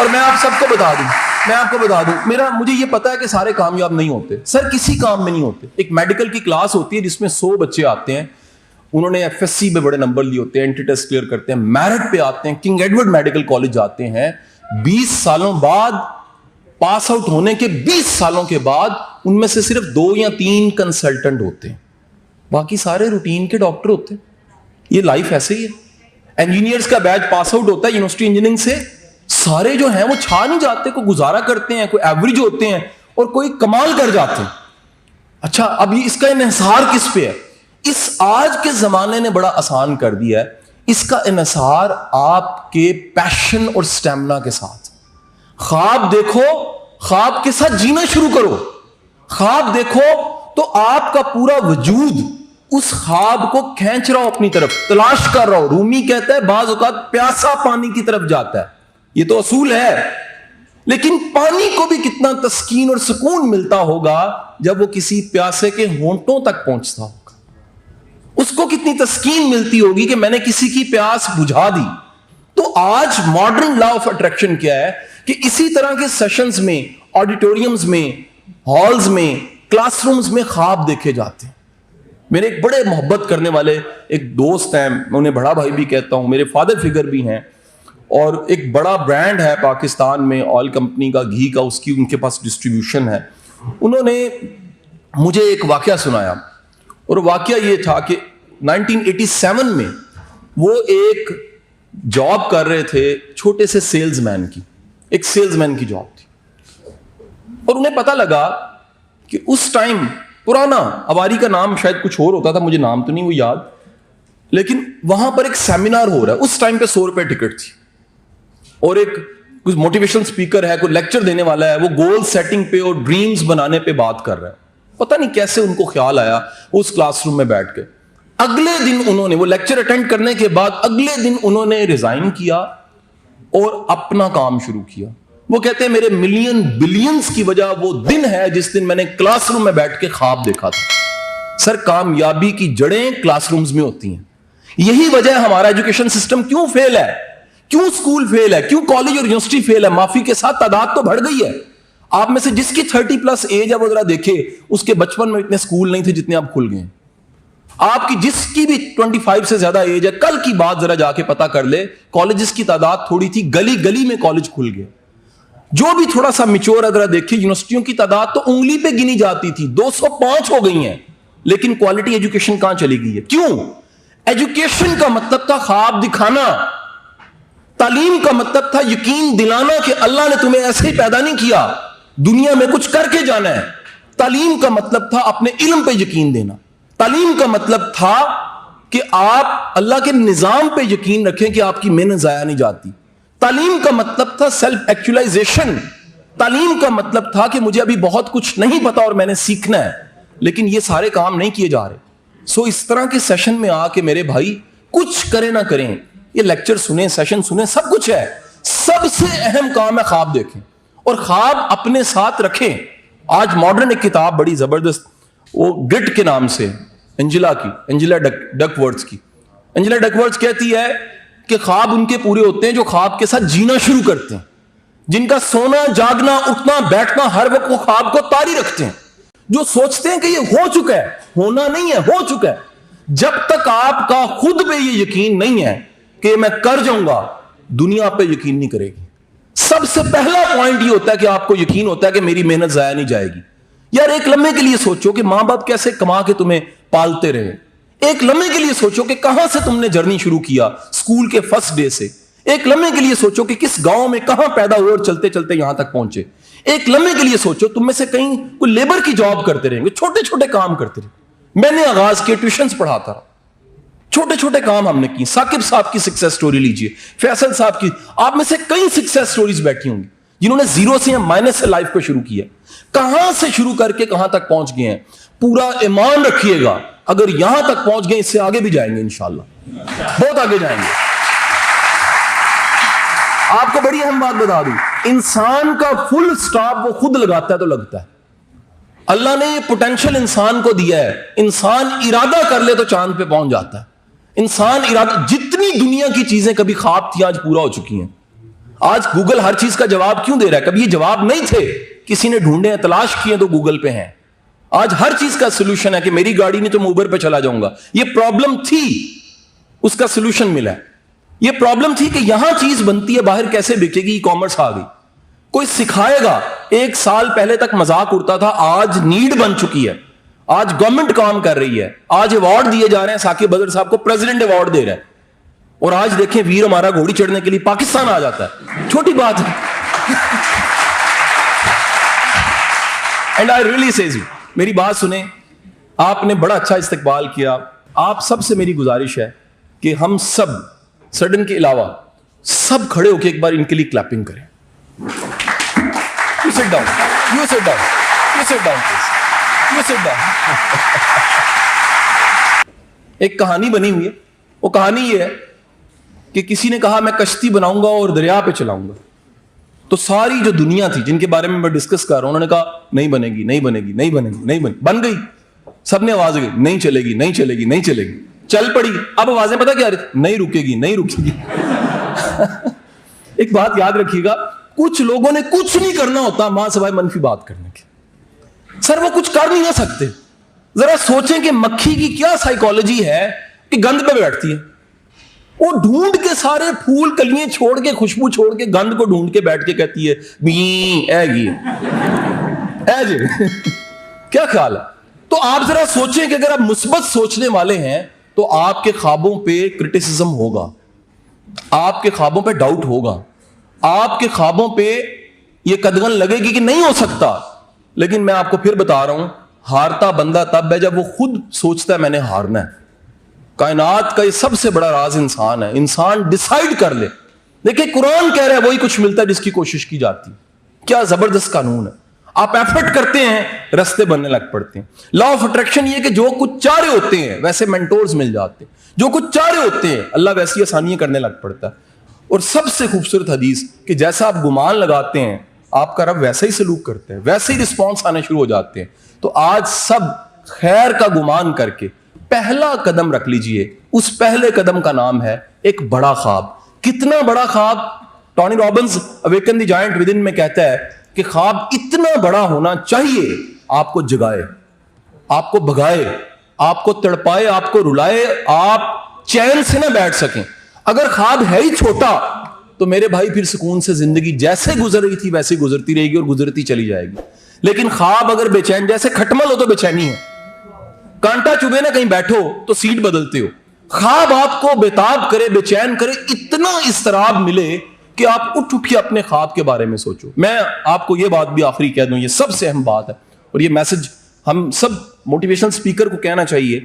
اور میں آپ سب کو بتا دوں مجھے یہ پتا ہے کہ سارے کامیاب نہیں ہوتے سر, کسی کام میں نہیں ہوتے. ایک میڈیکل کی کلاس ہوتی ہے جس میں 100 بچے آتے ہیں, انہوں نے ایف ایس سی میں بڑے نمبر لیے ہوتے ہیں, انٹری ٹیسٹ کلیئر کرتے ہیں, میرٹ پہ آتے ہیں, کنگ ایڈورڈ میڈیکل کالج آتے ہیں, 20 سالوں بعد پاس آؤٹ ہونے کے 20 سالوں کے بعد ان میں سے صرف 2 یا 3 کنسلٹنٹ ہوتے ہیں, باقی سارے روٹین کے ڈاکٹر ہوتے ہیں. یہ لائف ایسے ہی ہے. انجینئرز کا بیچ پاس آؤٹ ہوتا ہے یونیورسٹی انجینئرنگ سے, سارے جو ہیں وہ چھا نہیں جاتے, کوئی گزارا کرتے ہیں, کوئی ایوریج ہوتے ہیں اور کوئی کمال کر جاتے ہیں. اچھا, اب اس کا انحصار کس پہ ہے؟ اس آج کے زمانے نے بڑا آسان کر دیا ہے. اس کا انحصار آپ کے پیشن اور سٹیمنا کے ساتھ. خواب دیکھو, خواب کے ساتھ جینا شروع کرو. خواب دیکھو تو آپ کا پورا وجود اس خواب کو کھینچ رہا ہو, اپنی طرف تلاش کر رہا ہو. رومی کہتا ہے بعض اوقات پیاسا پانی کی طرف جاتا ہے, یہ تو اصول ہے. لیکن پانی کو بھی کتنا تسکین اور سکون ملتا ہوگا جب وہ کسی پیاسے کے ہونٹوں تک پہنچتا ہوگا. اس کو کتنی تسکین ملتی ہوگی کہ میں نے کسی کی پیاس بجھا دی. تو آج ماڈرن لا آف اٹریکشن کیا ہے کہ اسی طرح کے سیشنز میں, آڈیٹوریمز میں, ہالز میں, کلاس رومز میں خواب دیکھے جاتے ہیں. میرے ایک بڑے محبت کرنے والے ایک دوست ہیں, میں انہیں بڑا بھائی بھی کہتا ہوں, میرے فادر فگر بھی ہیں, اور ایک بڑا برانڈ ہے پاکستان میں آئل کمپنی کا, گھی کا, اس کی ان کے پاس ڈسٹریبیوشن ہے. انہوں نے مجھے ایک واقعہ سنایا, اور واقعہ یہ تھا کہ 1987 میں وہ ایک جاب کر رہے تھے چھوٹے سے سیلز مین کی, ایک سیلز مین کی جاب تھی, اور انہیں پتا لگا کہ اس ٹائم پرانا اواری کا نام شاید کچھ اور ہوتا تھا, مجھے نام تو نہیں وہ یاد, لیکن وہاں پر ایک سیمینار ہو رہا ہے. اس ٹائم پہ 100 روپے ٹکٹ تھی, اور ایک کچھ موٹیویشنل اسپیکر ہے, کوئی لیکچر دینے والا ہے, وہ گول سیٹنگ پہ اور ڈریمز بنانے پہ بات کر رہا ہے. پتہ نہیں کیسے ان کو خیال آیا, اس کلاس روم میں بیٹھ کے اگلے دن انہوں نے وہ لیکچر اٹینڈ کرنے کے بعد اگلے دن انہوں نے ریزائن کیا اور اپنا کام شروع کیا. وہ کہتے ہیں میرے ملین بلینز کی وجہ وہ دن ہے جس دن میں نے کلاس روم میں بیٹھ کے خواب دیکھا تھا. سر, کامیابی کی جڑیں کلاس رومز میں ہوتی ہیں. یہی وجہ ہے ہمارا ایجوکیشن سسٹم کیوں فیل ہے, کیوں اسکول فیل ہے, کیوں کالج اور یونیورسٹی فیل ہے. معافی کے ساتھ تعداد تو بڑھ گئی ہے. آپ میں سے جس کی 30+ ایج ہے وہ ذرا دیکھے, اس کے بچپن میں اتنے اسکول نہیں تھے جتنے اب کھل گئے. آپ کی جس کی بھی 25 سے زیادہ ایج ہے, کل کی بات ذرا جا کے پتا کر لے, کالجز کی تعداد تھوڑی تھی, گلی گلی میں کالج کھل گئے. جو بھی تھوڑا سا میچور ہے ذرا دیکھیں, یونیورسٹیوں کی تعداد تو انگلی پہ گنی جاتی تھی, 205 ہو گئی ہیں, لیکن کوالٹی ایجوکیشن کہاں چلی گئی ہے؟ کیوں؟ ایجوکیشن کا مطلب تھا خواب دکھانا, تعلیم کا مطلب تھا یقین دلانا کہ اللہ نے تمہیں ایسے ہی پیدا نہیں کیا, دنیا میں کچھ کر کے جانا ہے. تعلیم کا مطلب تھا اپنے علم پہ یقین دینا. تعلیم کا مطلب تھا کہ آپ اللہ کے نظام پہ یقین رکھیں کہ آپ کی محنت ضائع نہیں جاتی. تعلیم کا مطلب تھا سیلف ایکچولائزیشن. تعلیم کا مطلب تھا کہ مجھے ابھی بہت کچھ نہیں پتا اور میں نے سیکھنا ہے, لیکن یہ سارے کام نہیں کیے جا رہے. سو اس طرح کے سیشن میں آ کے میرے بھائی کچھ کریں نہ کریں, یہ لیکچر سنیں, سیشن سنیں, سب کچھ ہے, سب سے اہم کام ہے خواب دیکھیں اور خواب اپنے ساتھ رکھیں. آج ماڈرن ایک کتاب بڑی زبردست, وہ گٹ کے نام سے, انجلا ڈک ورڈز کی. انجلا ڈک ورڈز کہتی ہے کہ خواب ان کے پورے ہوتے ہیں جو خواب کے ساتھ جینا شروع کرتے ہیں, جن کا سونا جاگنا اٹھنا بیٹھنا ہر وقت وہ خواب کو طاری رکھتے ہیں, جو سوچتے ہیں کہ یہ ہو چکا ہے, ہونا نہیں ہے, ہو چکا ہے. جب تک آپ کا خود پہ یہ یقین نہیں ہے کہ میں کر جاؤں گا, دنیا پہ یقین نہیں کرے گی. سب سے پہلا پوائنٹ یہ ہوتا ہے کہ آپ کو یقین ہوتا ہے کہ میری محنت ضائع نہیں جائے گی. یار ایک لمحے کے لیے سوچو کہ ماں باپ کیسے کما کے تمہیں پالتے رہے. ایک لمحے کے لیے سوچو کہ کہاں سے تم نے جرنی شروع کیا, اسکول کے فرسٹ ڈے سے. ایک لمحے کے لیے سوچو کہ کس گاؤں میں کہاں پیدا ہوئے اور چلتے چلتے یہاں تک پہنچے. ایک لمحے کے لیے سوچو تم میں سے کہیں کوئی لیبر کی جاب کرتے رہیں گے, چھوٹے چھوٹے کام کرتے رہے. میں نے آغاز کیا, ٹیوشنز پڑھاتا رہا, چھوٹے چھوٹے کام ہم نے کی. ثاقب صاحب کی سکسیس سٹوری لیجئے, فیصل صاحب کی, آپ میں سے کئی سکسیس سٹوریز بیٹھی ہوں گی جنہوں نے زیرو سے یا مائنس سے لائف کو شروع کیا. کہاں سے شروع کر کے کہاں تک پہنچ گئے ہیں. پورا ایمان رکھیے گا, اگر یہاں تک پہنچ گئے اس سے آگے بھی جائیں گے انشاءاللہ, بہت آگے جائیں گے. آپ کو بڑی اہم بات بتا دوں, انسان کا فل سٹاپ وہ خود لگاتا ہے تو لگتا ہے. اللہ نے یہ پوٹینشل انسان کو دیا ہے, انسان ارادہ کر لے تو چاند پہ پہنچ جاتا ہے. انسان ارادہ, جتنی دنیا کی چیزیں کبھی خواب تھی آج پورا ہو چکی ہیں. آج گوگل ہر چیز کا جواب کیوں دے رہا ہے؟ کبھی یہ جواب نہیں تھے، کسی نے ڈھونڈے ہیں، تلاش کیے تو گوگل پہ ہیں. آج ہر چیز کا سولوشن ہے کہ میری گاڑی نہیں تو میں اوبر پہ چلا جاؤں گا. یہ پرابلم تھی، اس کا سولوشن ملا ہے. یہ پرابلم تھی کہ یہاں چیز بنتی ہے، باہر کیسے بکے گی، ای کامرس آ گئی. کوئی سکھائے گا. 1 سال پہلے تک مذاق اڑتا تھا، آج نیڈ بن چکی ہے. آج گورنمنٹ کام کر رہی ہے. آج ایوارڈ دیے جا رہے ہیں. ثاقب بدر صاحب کو پریزیڈنٹ ایوارڈ دے رہا ہے. اور آج دیکھیں ویر ہمارا گھوڑی چڑھنے کے لیے پاکستان آ جاتا ہے. چھوٹی بات ہے. And I really says you, میری بات سنیں. آپ نے بڑا اچھا استقبال کیا. آپ سب سے میری گزارش ہے کہ ہم سب سڈن کے علاوہ سب کھڑے ہو کے ایک بار ان کے لیے کلیپنگ کریں. You sit down. You sit down. You sit down, please. You sit down. ایک کہانی بنی ہوئی ہے. وہ کہانی یہ ہے کہ کسی نے کہا میں کشتی بناؤں گا اور دریا پہ چلاؤں گا. تو ساری جو دنیا تھی جن کے بارے میں ڈسکس کر رہا ہوں، انہوں نے کہا نہیں بنے گی، نہیں بنے گی، نہیں بنے گی، نہیں بنے گی. بن گئی. سب نے آواز دی نہیں چلے گی، نہیں چلے گی، نہیں چلے گی. چل پڑی. اب آوازیں پتہ کیا رہی؟ نہیں رکے گی، نہیں رکے گی. ایک بات یاد رکھیے گا، کچھ لوگوں نے کچھ نہیں کرنا ہوتا ماں سوائے منفی بات کرنے کے. سر وہ کچھ کر نہیں نہ سکتے. ذرا سوچیں کہ مکھی کی کیا سائیکالوجی ہے کہ گند پہ بیٹھتی ہے. وہ ڈھونڈ کے سارے پھول کلیاں چھوڑ کے، خوشبو چھوڑ کے، گند کو ڈھونڈ کے بیٹھ کے کہتی ہے جی. کیا خیال ہے؟ تو آپ ذرا سوچیں کہ اگر آپ مثبت سوچنے والے ہیں تو آپ کے خوابوں پہ کرٹیسزم ہوگا، آپ کے خوابوں پہ ڈاؤٹ ہوگا، آپ کے خوابوں پہ یہ قدغن لگے گی کہ نہیں ہو سکتا. لیکن میں آپ کو پھر بتا رہا ہوں، ہارتا بندہ تب ہے جب وہ خود سوچتا ہے میں نے ہارنا ہے. کائنات کا یہ سب سے بڑا راز انسان ہے. انسان ڈیسائیڈ کر لے. دیکھیں قرآن کہہ رہا ہے وہی کچھ ملتا ہے جس کی کوشش کی جاتی. کیا زبردست قانون ہے. آپ ایفرٹ کرتے ہیں، رستے بننے لگ پڑتے ہیں. لا آف اٹریکشن یہ کہ جو کچھ چاہ رہے ہوتے ہیں ویسے مینٹورز مل جاتے ہیں. جو کچھ چاہ رہے ہوتے ہیں اللہ ویسی آسانیاں کرنے لگ پڑتا ہے. اور سب سے خوبصورت حدیث کہ جیسا آپ گمان لگاتے ہیں آپ کا رب ویسا ہی سلوک کرتے ہیں، ویسے ہی رسپانس آنے شروع ہو جاتے ہیں. تو آج سب خیر کا گمان کر کے پہلا قدم رکھ لیجئے. اس پہلے قدم کا نام ہے ایک بڑا خواب. کتنا بڑا خواب؟ Tony Robbins awaken the giant within میں کہتا ہے کہ خواب اتنا بڑا ہونا چاہیے آپ کو جگائے، آپ کو بھگائے، آپ کو تڑپائے، آپ کو رلائے، آپ چین سے نہ بیٹھ سکیں. اگر خواب ہے ہی چھوٹا تو میرے بھائی پھر سکون سے زندگی جیسے گزر رہی تھی ویسے گزرتی رہے گی اور گزرتی چلی جائے گی. لیکن خواب اگر بے چین، جیسے کھٹمل ہو تو بے چینی ہے، کانٹا چبھے نہ کہیں بیٹھو تو سیٹ بدلتے ہو. خواب آپ کو بےتاب کرے، بے چین کرے، اتنا اضطراب ملے کہ آپ اٹھ کے اپنے خواب کے بارے میں سوچو. میں آپ کو یہ بات بھی آخری کہہ دوں، یہ سب سے اہم بات ہے اور یہ میسج ہم سب موٹیویشنل اسپیکر کو کہنا چاہیے